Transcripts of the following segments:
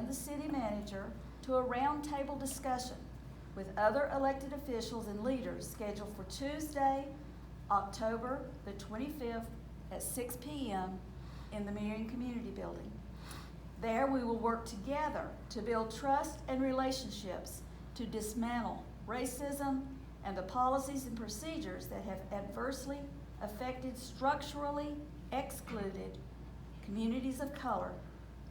and the city manager to a roundtable discussion with other elected officials and leaders scheduled for Tuesday, October the 25th at 6 p.m. in the Marion Community Building. There we will work together to build trust and relationships to dismantle racism and the policies and procedures that have adversely affected structurally excluded communities of color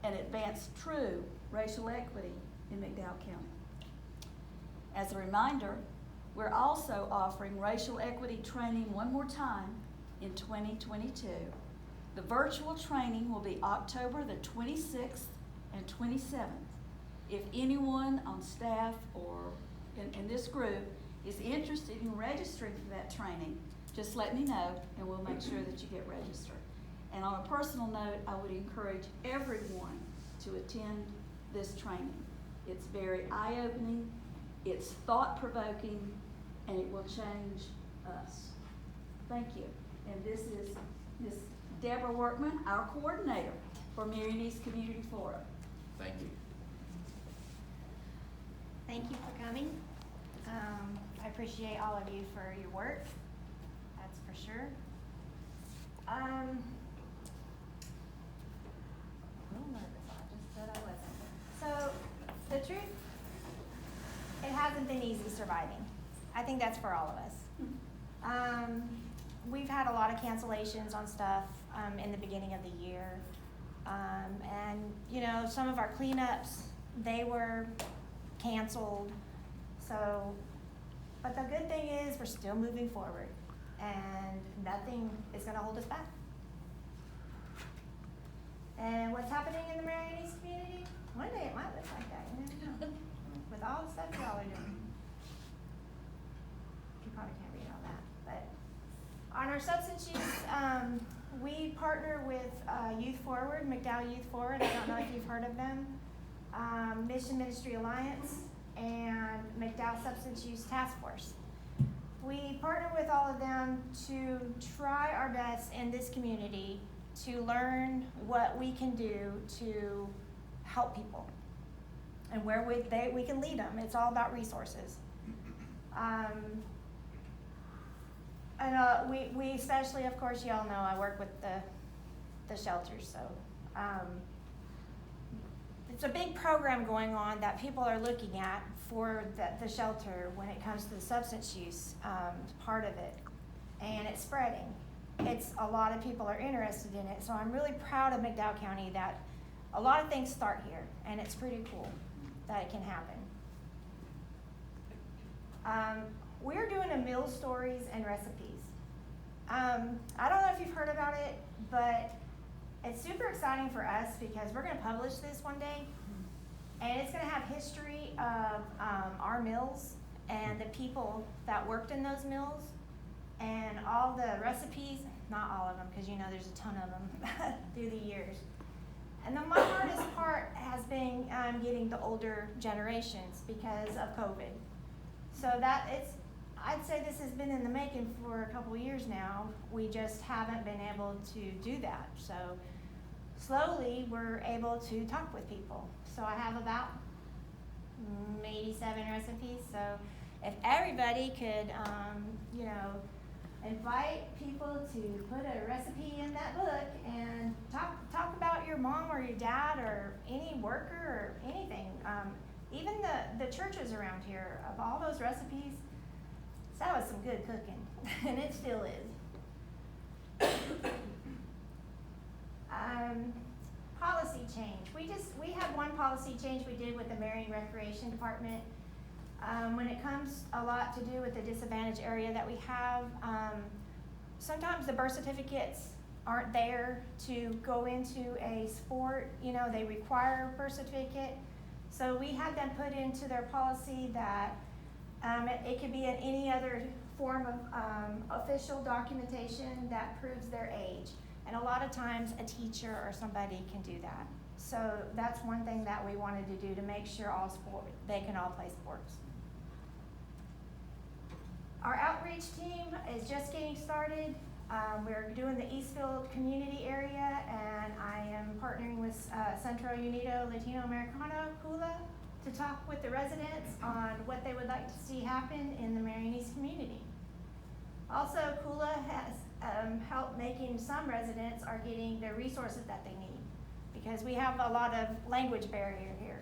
and advance true racial equity in McDowell County. As a reminder, we're also offering racial equity training one more time in 2022. The virtual training will be October the 26th and 27th. If anyone on staff or in this group is interested in registering for that training, just let me know and we'll make sure that you get registered. And on a personal note, I would encourage everyone to attend this training. It's very eye-opening, it's thought-provoking, and it will change us. Thank you. And this is Ms. Deborah Workman, our coordinator for Marion East Community Forum. Thank you. Thank you for coming. I appreciate all of you for your work, that's for sure. A little nervous, I just said I wasn't. So, the truth, it hasn't been easy surviving. I think that's for all of us. We've had a lot of cancellations on stuff in the beginning of the year. And, you know, some of our cleanups, they were canceled. So, but the good thing is we're still moving forward and nothing is going to hold us back. And what's happening in the Marion East community? One day it might look like that, you never know. With all the stuff y'all are doing. You probably can't read all that, but on our substance use, we partner with Youth Forward, McDowell Youth Forward. I don't know if you've heard of them. Mission Ministry Alliance and McDowell Substance Use Task Force. We partner with all of them to try our best in this community to learn what we can do to help people and where we can lead them. It's all about resources. And we especially, of course, y'all know I work with the shelters, so it's a big program going on that people are looking at for the shelter when it comes to the substance use part of it, and it's spreading. It's a lot of people are interested in it, so I'm really proud of McDowell County that a lot of things start here, and it's pretty cool that it can happen. We're doing a meal stories and recipes. I don't know if you've heard about it, but it's super exciting for us because we're going to publish this one day, and it's going to have history of our mills and the people that worked in those mills and all the recipes, not all of them because you know there's a ton of them through the years. And then my hardest part has been getting the older generations because of COVID. So I'd say this has been in the making for a couple of years now. We just haven't been able to do that. So slowly we're able to talk with people. So I have about 87 recipes. So if everybody could, invite people to put a recipe in that book and talk about your mom or your dad or any worker or anything. Even the churches around here, of all those recipes, that was some good cooking, and it still is. Policy change. We have one policy change we did with the Marion Recreation Department. When it comes a lot to do with the disadvantaged area that we have, sometimes the birth certificates aren't there to go into a sport. You know, they require a birth certificate. So we had them put into their policy that it could be in any other form of official documentation that proves their age. And a lot of times a teacher or somebody can do that. So that's one thing that we wanted to do to make sure they can all play sports. Our outreach team is just getting started. We're doing the Eastfield community area, and I am partnering with Centro Unido Latino Americano, CULA, to talk with the residents on what they would like to see happen in the Marion East community. Also, CULA has helped making some residents are getting the resources that they need, because we have a lot of language barrier here.